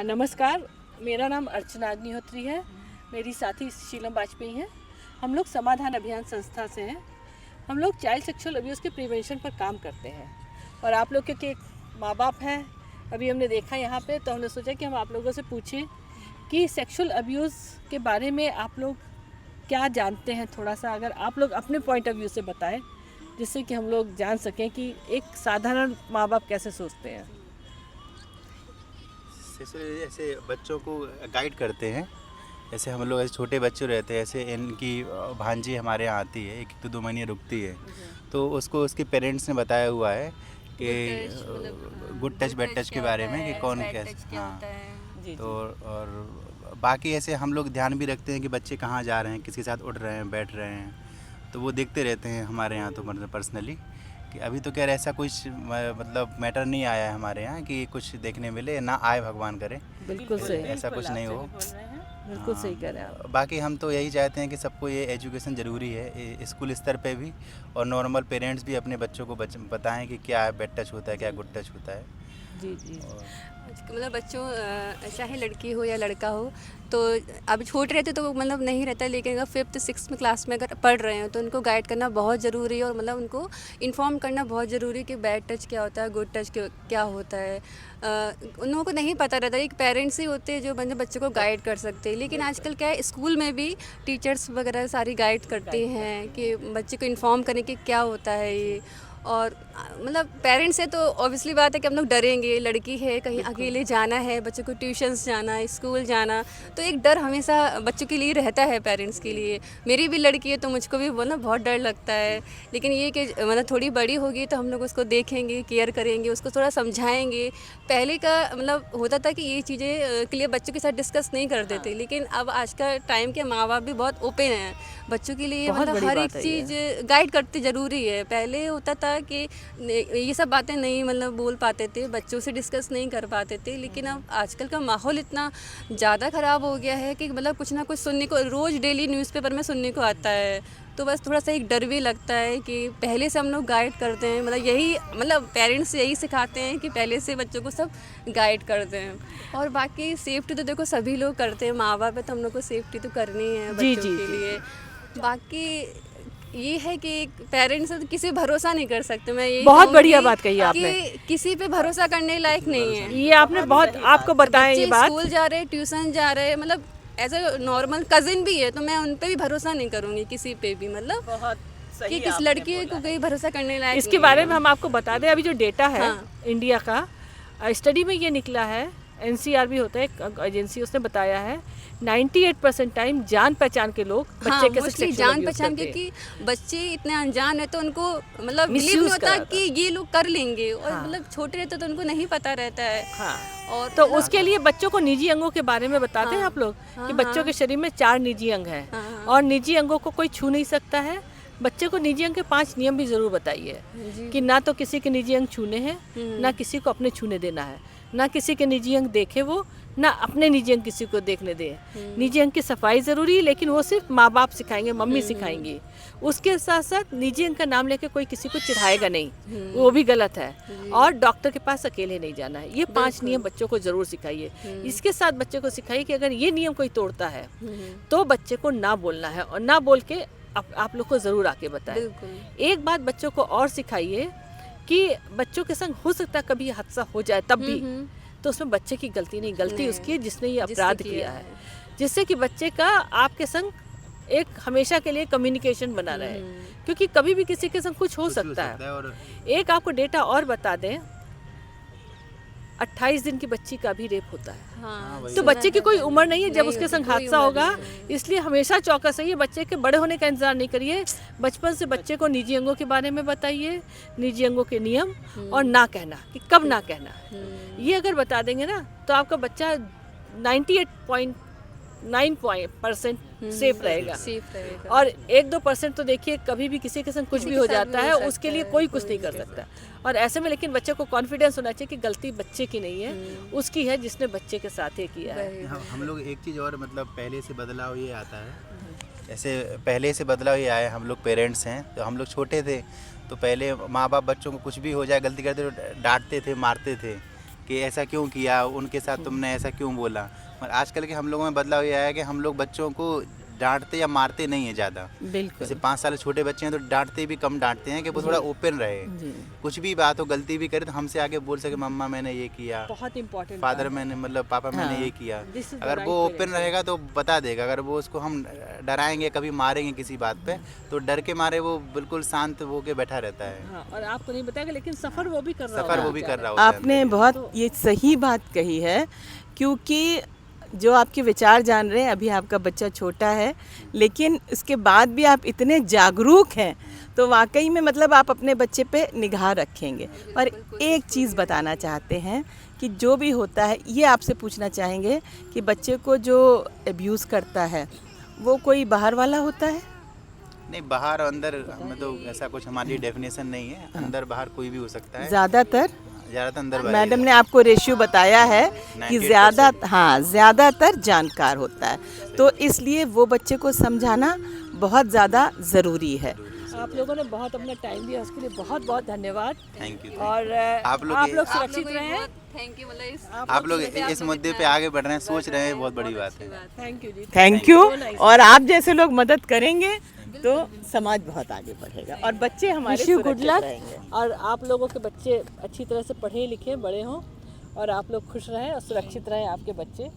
नमस्कार, मेरा नाम अर्चना अग्निहोत्री है। मेरी साथी शीलम वाजपेयी हैं। हम लोग समाधान अभियान संस्था से हैं। हम लोग चाइल्ड सेक्सुअल अब्यूज़ के प्रिवेंशन पर काम करते हैं। और आप लोग क्योंकि माँ बाप हैं, अभी हमने देखा यहाँ पे, तो हमने सोचा कि हम आप लोगों से पूछें कि सेक्सुअल अब्यूज़ के बारे में आप लोग क्या जानते हैं। थोड़ा सा अगर आप लोग अपने पॉइंट ऑफ व्यू से बताएं, जिससे कि हम लोग जान सकें कि एक साधारण माँ बाप कैसे सोचते हैं। ऐसे बच्चों को गाइड करते हैं। ऐसे हम लोग ऐसे छोटे बच्चे रहते हैं, ऐसे इनकी भांजी हमारे यहाँ आती है, 1-2 महीने रुकती है, तो उसको उसके पेरेंट्स ने बताया हुआ है कि गुड टच बैड टच के बारे में कि कौन कैसे। हाँ, तो और बाकी ऐसे हम लोग ध्यान भी रखते हैं कि बच्चे कहाँ जा रहे हैं, किसके साथ उठ रहे हैं, बैठ रहे हैं, तो वो देखते रहते हैं हमारे यहाँ। तो मतलब पर्सनली कि अभी तो क्या ऐसा कुछ मतलब मैटर नहीं आया है हमारे यहाँ कि कुछ देखने मिले, ना आए भगवान करे। बिल्कुल सही, ऐसा कुछ नहीं हो। बिल्कुल सही कह रहे हैं आप। बाकी हम तो यही चाहते हैं कि सबको ये एजुकेशन ज़रूरी है, स्कूल स्तर पे भी, और नॉर्मल पेरेंट्स भी अपने बच्चों को बताएं कि क्या बैड टच होता है, क्या गुड टच होता है। जी जी। मतलब बच्चों चाहे लड़की हो या लड़का हो, तो अभी छोटे रहते तो मतलब नहीं रहता, लेकिन अगर 5th-6th में क्लास में अगर पढ़ रहे हैं तो उनको गाइड करना बहुत ज़रूरी है। और मतलब उनको इन्फॉर्म करना बहुत ज़रूरी है कि बैड टच क्या होता है, गुड टच क्या होता है। उन लोगों को नहीं पता रहता। एक पेरेंट्स ही होते हैं जो मतलब बच्चों को गाइड कर सकते हैं। लेकिन आजकल क्या है, स्कूल में भी टीचर्स वगैरह सारी गाइड करते हैं कि बच्चे को इन्फॉर्म करें कि क्या होता है ये। और मतलब पेरेंट्स है तो ऑब्वियसली बात है कि हम लोग डरेंगे, लड़की है, कहीं अकेले जाना है, बच्चों को ट्यूशन्स जाना, स्कूल जाना, तो एक डर हमेशा बच्चों के लिए रहता है, पेरेंट्स के लिए। मेरी भी लड़की है तो मुझको भी मतलब बहुत डर लगता है। लेकिन ये कि मतलब थोड़ी बड़ी होगी तो हम लोग उसको देखेंगे, केयर करेंगे, उसको थोड़ा समझाएंगे। पहले का मतलब होता था कि ये चीज़ें के लिए बच्चों के साथ डिस्कस नहीं करते थे, लेकिन अब आज का टाइम के माँ बाप भी बहुत ओपन हैं बच्चों के लिए। मतलब हर एक चीज़ गाइड करते ज़रूरी है। पहले होता था कि ये सब बातें नहीं मतलब बोल पाते थे, बच्चों से डिस्कस नहीं कर पाते थे। लेकिन अब आजकल का माहौल इतना ज़्यादा ख़राब हो गया है कि मतलब कुछ ना कुछ सुनने को रोज़ डेली न्यूज़पेपर में सुनने को आता है। तो बस थोड़ा सा एक डर भी लगता है कि पहले से हम लोग गाइड करते हैं, मतलब यही मतलब पेरेंट्स यही सिखाते हैं कि पहले से बच्चों को सब गाइड करते हैं। और बाकी सेफ्टी तो देखो सभी लोग करते हैं, माँ बाप है तो हम लोग को सेफ्टी तो करनी है बच्चों के लिए। बाकी ये है कि पेरेंट्स तो किसी भरोसा नहीं कर सकते। मैं ये बहुत बढ़िया बात कही आपने कि किसी पे भरोसा करने लायक नहीं है। ये आपने बहुत आपको बताया ये बात। स्कूल जा रहे हैं, ट्यूशन जा रहे हैं, मतलब एज अ नॉर्मल कजिन भी है तो मैं उन पे भी भरोसा नहीं करूँगी, किसी पे भी। मतलब बहुत कि किस लड़की को कोई भरोसा करने लायक इसके बारे में हम आपको बता दें, अभी जो डेटा है इंडिया का, स्टडी में ये निकला है, NCR भी होता है एक एजेंसी, उसने बताया है 98% टाइम जान पहचान के लोग बच्चे के साथ जान पहचान, क्योंकि बच्चे इतने अनजान है तो उनको मतलब बिलीव नहीं होता कि ये लोग कर लेंगे। और मतलब छोटे रहते तो उनको नहीं पता रहता है। और तो उसके लिए बच्चों को निजी अंगों के बारे में बताते हैं आप लोग कि बच्चों के शरीर में 4 निजी अंग हैं और निजी अंगों को कोई छू नहीं सकता है। बच्चे को निजी अंग के 5 नियम भी जरूर बताइए कि ना तो किसी के निजी अंग छूने हैं, ना किसी को अपने छूने देना है, ना किसी के निजी अंग देखे वो, ना अपने निजी अंग किसी को देखने दे। निजी अंग की सफाई ज़रूरी है, लेकिन वो सिर्फ माँ बाप सिखाएंगे, मम्मी सिखाएंगी। उसके साथ साथ निजी अंग का नाम लेके कोई किसी को चिढ़ाएगा नहीं, वो भी गलत है। और डॉक्टर के पास अकेले नहीं जाना है। ये 5 नियम बच्चों को ज़रूर सिखाइए। इसके साथ बच्चे को सिखाइए कि अगर ये नियम कोई तोड़ता है तो बच्चे को ना बोलना है, और ना बोल के आप लोग को ज़रूर आके बताएं। एक बात बच्चों को और सिखाइए कि बच्चों के संग हो सकता है कभी हादसा हो जाए, तब भी तो उसमें बच्चे की गलती नहीं, गलती उसकी है जिसने ये अपराध किया है, जिससे कि बच्चे का आपके संग एक हमेशा के लिए कम्युनिकेशन बना रहे। क्योंकि कभी भी किसी के संग कुछ हो सकता है। और एक आपको डेटा और बता दें, 28 दिन की बच्ची का भी रेप होता है। तो बच्चे की कोई उम्र नहीं है जब उसके संग हादसा होगा, इसलिए हमेशा चौकस रहिए। बच्चे के बड़े होने का इंतजार नहीं करिए, बचपन से बच्चे को निजी अंगों के बारे में बताइए, निजी अंगों के नियम, और ना कहना कि कब ना कहना। ये अगर बता देंगे ना तो आपका बच्चा 98.9% सेफ रहेगा। और 1-2% तो देखिए कभी भी किसी के संग कुछ भी हो जाता है, उसके लिए कोई कुछ नहीं कर सकता। और ऐसे में लेकिन बच्चे को कॉन्फिडेंस होना चाहिए कि गलती बच्चे की नहीं है, उसकी है जिसने बच्चे के साथ ये किया है। हम लोग एक चीज़ और मतलब पहले से बदलाव ये आता है, ऐसे पहले से बदलाव ये आया, हम लोग पेरेंट्स हैं तो हम लोग छोटे थे तो पहले माँ बाप बच्चों को कुछ भी हो जाए, गलती करते तो डांटते थे, मारते थे। कि ऐसा क्यों किया, उनके साथ तुमने ऐसा क्यों बोला। और आजकल के हम लोगों में बदलाव ये आया है कि हम लोग बच्चों को डांटते या मारते नहीं है ज़्यादा। बिल्कुल जैसे 5 साल छोटे बच्चे हैं तो डांटते भी कम डांटते हैं कि वो थोड़ा ओपन रहे, जी, कुछ भी बात हो, गलती भी करे तो हमसे आगे बोल सके मम्मा मैंने ये किया, बहुत इम्पोर्टेंट फादर मैंने मतलब पापा मैंने हाँ, ये किया। this is the अगर right वो way ओपन रहेगा तो बता देगा। अगर वो उसको हम डराएंगे, कभी मारेंगे किसी बात पे, तो डर के मारे वो बिल्कुल शांत होके बैठा रहता है। हाँ, और आपको नहीं बताएगा लेकिन सफ़र वो भी कर रहा सफ़र होगा वो भी कर रहा होता है आपने अंदर। बहुत ये सही बात कही है, क्योंकि जो आपके विचार जान रहे हैं, अभी आपका बच्चा छोटा है लेकिन उसके बाद भी आप इतने जागरूक हैं, तो वाकई में मतलब आप अपने बच्चे पे निगाह रखेंगे। और एक चीज़ बताना चाहते हैं कि जो भी होता है, ये आपसे पूछना चाहेंगे कि बच्चे को जो अब्यूज़ करता है वो कोई बाहर वाला होता है? नहीं, बाहर और अंदर में तो ऐसा कुछ हमारी डेफिनेशन नहीं है। अंदर बाहर कोई भी हो सकता है, ज़्यादातर ज़्यादातर अंदर मैडम ने आपको रेशियो बताया है कि 98% ज़्यादातर जानकार होता है, तो इसलिए वो बच्चे को समझाना बहुत ज़्यादा ज़रूरी है। आप लोगों ने बहुत अपना टाइम दिया, उसके लिए बहुत बहुत धन्यवाद। Thank you. और आप लोग आप लोग आप सुरक्षित लोगों को भी रहें। बहुत थैंक यू, मतलब इस आप लोग इस मुद्दे पे आगे बढ़ रहे हैं, सोच रहे हैं, बहुत बड़ी बात है। Thank you ji. Thank you. और आप जैसे लोग मदद करेंगे तो समाज बहुत आगे बढ़ेगा और बच्चे हमारे विश यू गुड सुरक्षित लक। रहेंगे। और आप लोगों के बच्चे अच्छी तरह से पढ़े लिखे बड़े हों और आप लोग खुश रहें और सुरक्षित रहें आपके बच्चे।